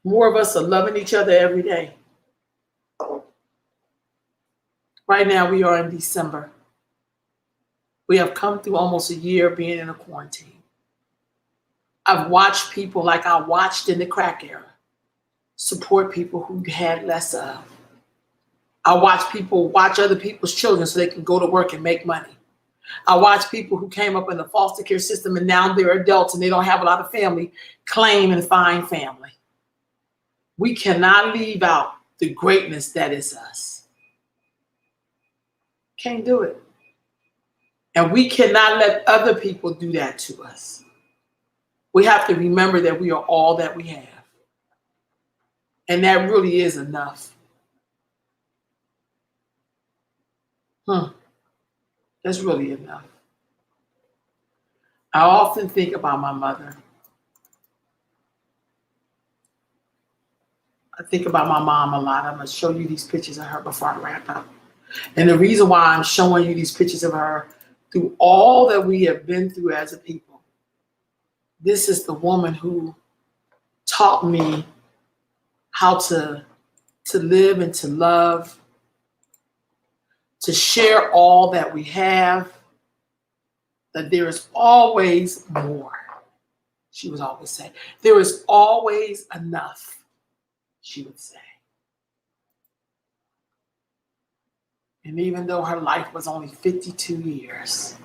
more of us are loving each other every day. Right now, we are in December. We have come through almost a year being in a quarantine. I've watched people, like I watched in the crack era, support people who had less of. I watch people watch other people's children so they can go to work and make money. I watch people who came up in the foster care system and now they're adults and they don't have a lot of family, claim and find family. We cannot leave out the greatness that is us. Can't do it. And we cannot let other people do that to us. We have to remember that we are all that we have. And that really is enough. That's really enough. I often think about my mother. I think about my mom a lot. I'm going to show you these pictures of her before I wrap up. And the reason why I'm showing you these pictures of her, through all that we have been through as a people, this is the woman who taught me how to live and to love, to share all that we have, that there is always more. She would always say, there is always enough, she would say. And even though her life was only 52 years,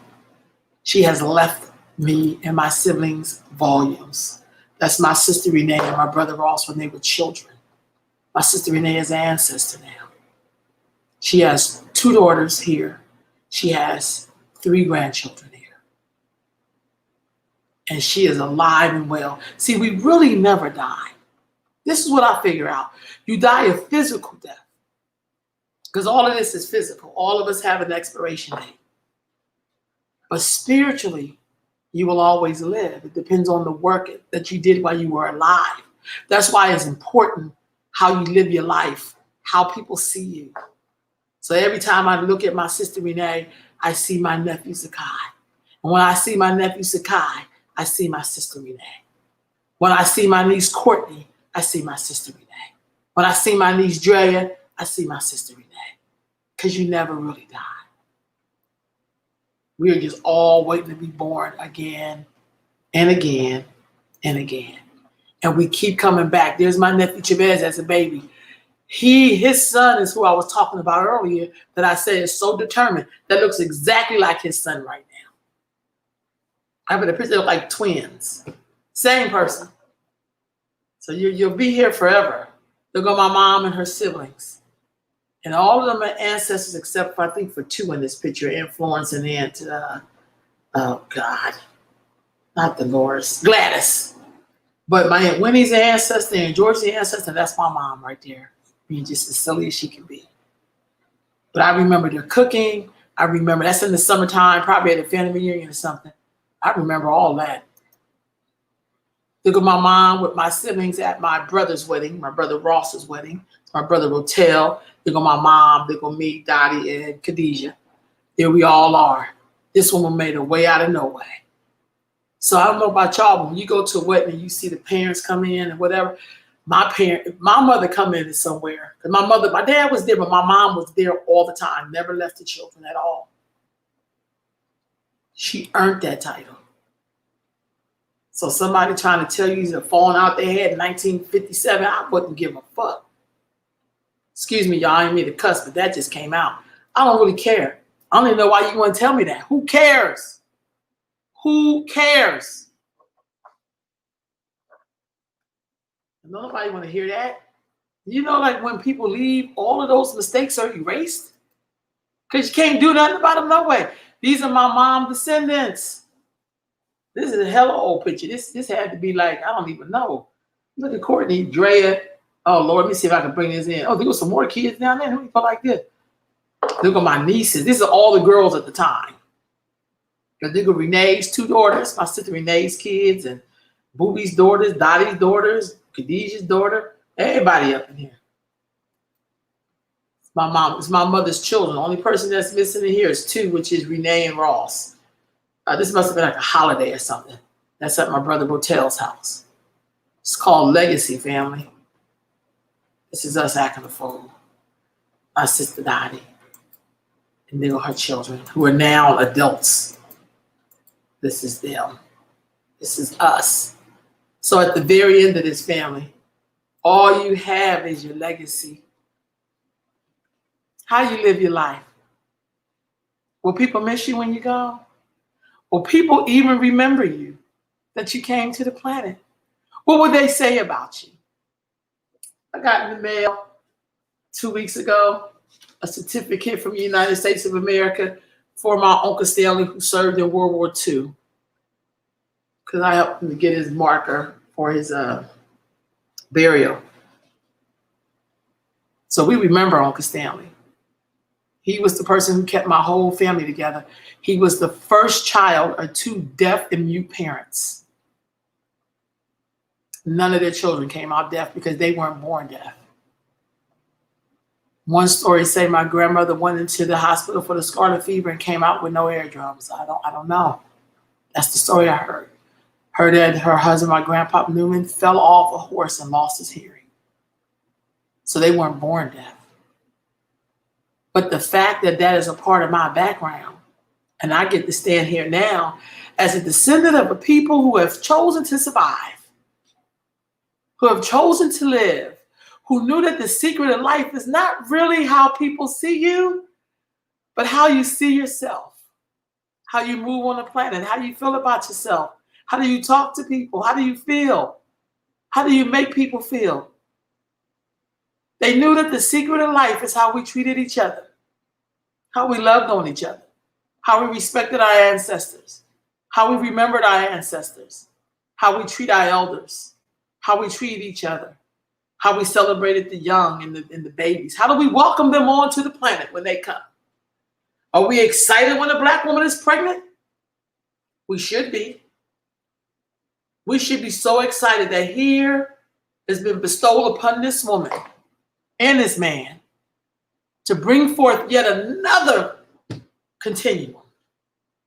she has left me and my siblings volumes. That's my sister Renee and my brother Ross when they were children. My sister Renee is an ancestor now. She has 2 daughters here. She has 3 grandchildren here. And she is alive and well. See, we really never die. This is what I figure out. You die a physical death. Because all of this is physical. All of us have an expiration date. But spiritually, you will always live. It depends on the work that you did while you were alive. That's why it's important how you live your life, how people see you. So every time I look at my sister Renee, I see my nephew Zakai. And when I see my nephew Zakai, I see my sister Renee. When I see my niece Courtney, I see my sister Renee. When I see my niece Drea, I see my sister Renee. Because you never really die. We are just all waiting to be born again and again and again. And we keep coming back. There's my nephew Chavez as a baby. His son is who I was talking about earlier that I said is so determined. That looks exactly like his son right now. I have a picture, they look like twins. Same person. So you'll be here forever. Look at my mom and her siblings. And all of them are ancestors except for, I think, for 2 in this picture, Aunt Florence and Aunt, oh God, not Dolores, Gladys. But my Aunt Winnie's an ancestor and George's an ancestor, and that's my mom right there, being just as silly as she can be. But I remember their cooking. I remember, that's in the summertime, probably at a family reunion or something. I remember all that. Look at my mom with my siblings at my brother's wedding, my brother Ross's wedding, my brother Rotel. Look at my mom, look at me, Dottie, and Khadijah. There we all are. This woman made a way out of no way. So I don't know about y'all, but when you go to a wedding and you see the parents come in and whatever, my mother come in somewhere. Because my dad was there, but my mom was there all the time, never left the children at all. She earned that title. So somebody trying to tell you he's falling out their head in 1957, I wouldn't give a fuck. Excuse me, y'all, I didn't mean to cuss, but that just came out. I don't really care. I don't even know why you want to tell me that. Who cares? Who cares? Nobody want to hear that. You know, like when people leave, all of those mistakes are erased. Because you can't do nothing about them no way. These are my mom's descendants. This is a hella old picture. This had to be like, I don't even know. Look at Courtney, Drea. Oh, Lord, let me see if I can bring this in. Oh, there was some more kids down there. Who felt like this? Look at my nieces. These are all the girls at the time. Look at Renee's 2 daughters, my sister Renee's kids, and Booby's daughters, Dottie's daughters, Khadijah's daughter, everybody up in here. It's my mother's children. The only person that's missing in here is 2, which is Renee and Ross. This must have been like a holiday or something. That's at my brother Rotel's house. It's called Legacy, family. This is us acting a fool. My sister Dottie. And they were her children, who are now adults. This is them. This is us. So at the very end of this, family, all you have is your legacy. How you live your life. Will people miss you when you go? Will people even remember you, that you came to the planet? What would they say about you? I got in the mail 2 weeks ago a certificate from the United States of America for my Uncle Stanley, who served in World War II. Because I helped him to get his marker for his burial. So we remember Uncle Stanley. He was the person who kept my whole family together. He was the first child of 2 deaf and mute parents. None of their children came out deaf because they weren't born deaf. One story say my grandmother went into the hospital for the scarlet fever and came out with no eardrums. I don't know. That's the story I heard. Heard that her husband, my grandpa Newman, fell off a horse and lost his hearing. So they weren't born deaf. But the fact that that is a part of my background, and I get to stand here now as a descendant of a people who have chosen to survive, who have chosen to live, who knew that the secret of life is not really how people see you, but how you see yourself, how you move on the planet, how you feel about yourself, how do you talk to people, how do you feel, how do you make people feel. They knew that the secret of life is how we treated each other, how we loved on each other, how we respected our ancestors, how we remembered our ancestors, how we treat our elders, how we treat each other, how we celebrated the young and the babies. How do we welcome them onto the planet when they come? Are we excited when a Black woman is pregnant? We should be. We should be so excited that here has been bestowed upon this woman and this man to bring forth yet another continuum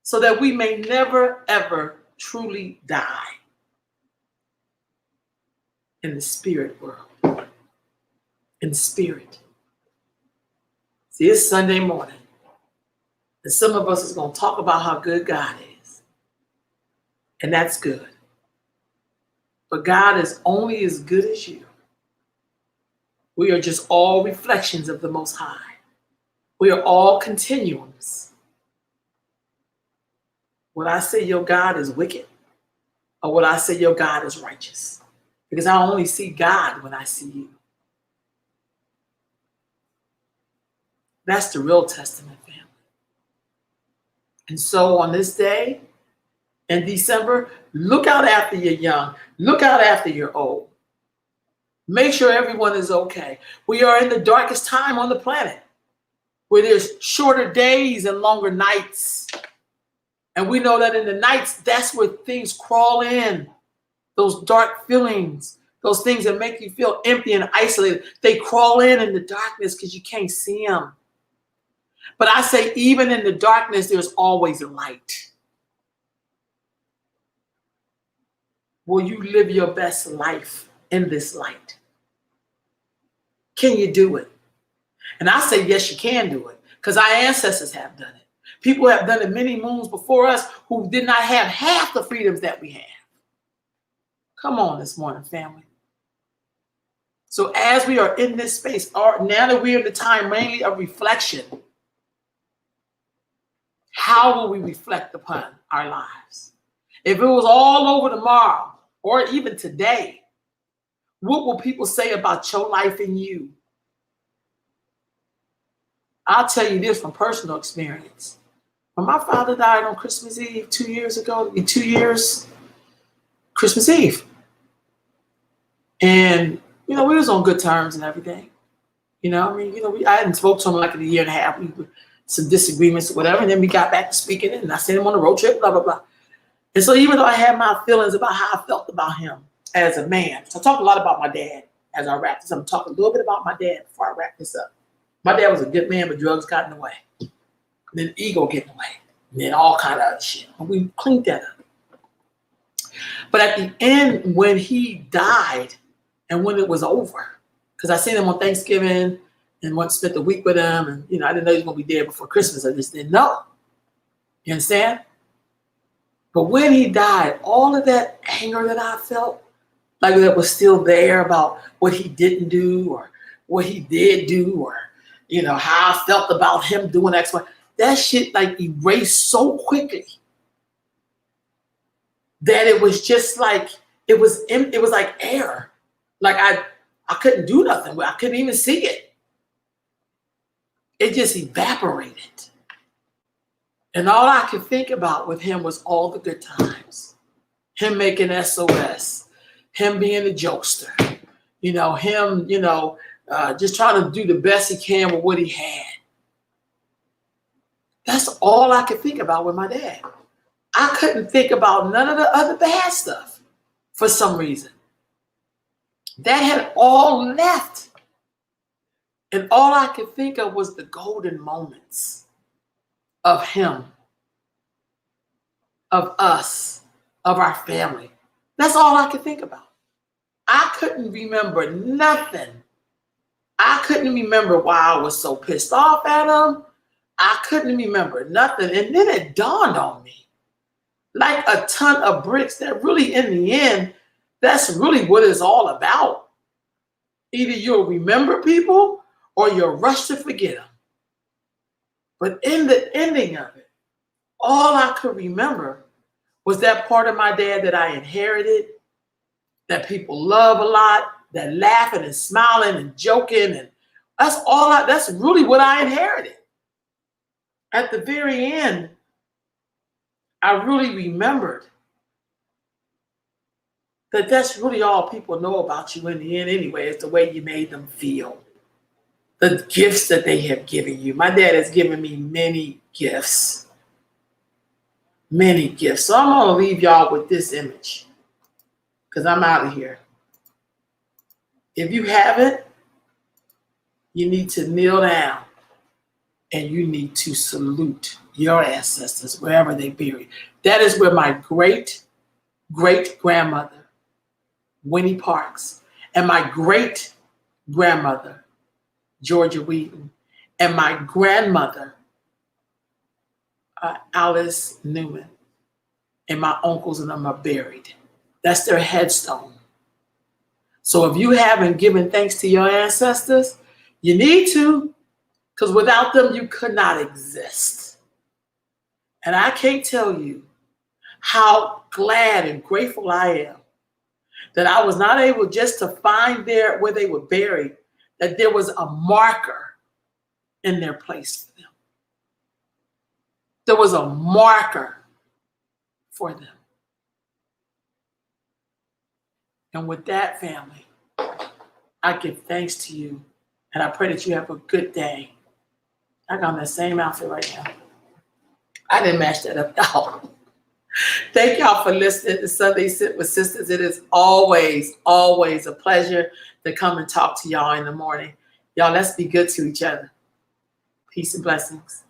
so that we may never, ever truly die in the spirit world. In the spirit. See, it's Sunday morning. And some of us is going to talk about how good God is. And that's good. But God is only as good as you. We are just all reflections of the Most High. We are all continuums. Would I say your God is wicked? Or would I say your God is righteous? Because I only see God when I see you. That's the real testament, family. And so on this day in December, look out after your young. Look out after your old. Make sure everyone is okay. We are in the darkest time on the planet, where there's shorter days and longer nights. And we know that in the nights, that's where things crawl in. Those dark feelings, those things that make you feel empty and isolated, they crawl in the darkness because you can't see them. But I say, even in the darkness, there's always a light. Will you live your best life in this light? Can you do it? And I say, yes, you can do it, because our ancestors have done it. People have done it many moons before us who did not have half the freedoms that we have. Come on this morning, family. So as we are in this space, now that we're in the time mainly of reflection, how will we reflect upon our lives? If it was all over tomorrow or even today, what will people say about your life and you? I'll tell you this from personal experience. When my father died on Christmas Eve 2 years ago, in 2 years, Christmas Eve. And, we was on good terms and everything. I hadn't spoke to him like in a year and a half. We were some disagreements or whatever. And then we got back to speaking and I sent him on a road trip, blah, blah, blah. And so even though I had my feelings about how I felt about him as a man, so I talk a lot about my dad as I wrap this up. I'm talking a little bit about my dad before I wrap this up. My dad was a good man, but drugs got in the way. And then ego getting in the way. And then all kind of other shit. And we cleaned that up. But at the end, when he died and when it was over, because I seen him on Thanksgiving and went spent the week with him, and I didn't know he was gonna be dead before Christmas. I just didn't know. You understand? But when he died, all of that anger that I felt, like that was still there about what he didn't do or what he did do, or how I felt about him doing X, Y. That shit like erased so quickly that it was just like it was like air. Like I couldn't do nothing. I couldn't even see it. It just evaporated. And all I could think about with him was all the good times. Him making SOS, him being a jokester, him, just trying to do the best he can with what he had. That's all I could think about with my dad. I couldn't think about none of the other bad stuff for some reason. That had all left. And all I could think of was the golden moments of him, of us, of our family. That's all I could think about. I couldn't remember nothing. I couldn't remember why I was so pissed off at him. I couldn't remember nothing. And then it dawned on me, like a ton of bricks, that really in the end, that's really what it's all about. Either you'll remember people or you'll rush to forget them. But in the ending of it, all I could remember was that part of my dad that I inherited, that people love a lot, that laughing and smiling and joking, and that's really what I inherited. At the very end, I really remembered that that's really all people know about you in the end anyway, is the way you made them feel. The gifts that they have given you. My dad has given me many gifts. Many gifts. So I'm going to leave y'all with this image because I'm out of here. If you haven't, you need to kneel down and you need to salute your ancestors wherever they buried. That is where my great-great-grandmother, Winnie Parks, and my great-grandmother, Georgia Wheaton, and my grandmother, Alice Newman, and my uncles and them are buried. That's their headstone. So if you haven't given thanks to your ancestors, you need to, because without them, you could not exist. And I can't tell you how glad and grateful I am that I was not able just to find where they were buried, that there was a marker in their place for them. There was a marker for them. And with that, family, I give thanks to you, and I pray that you have a good day. I got on that same outfit right now. I didn't match that up, y'all. Thank y'all for listening to Sunday Sit with Sisters. It is always, always a pleasure to come and talk to y'all in the morning. Y'all, let's be good to each other. Peace and blessings.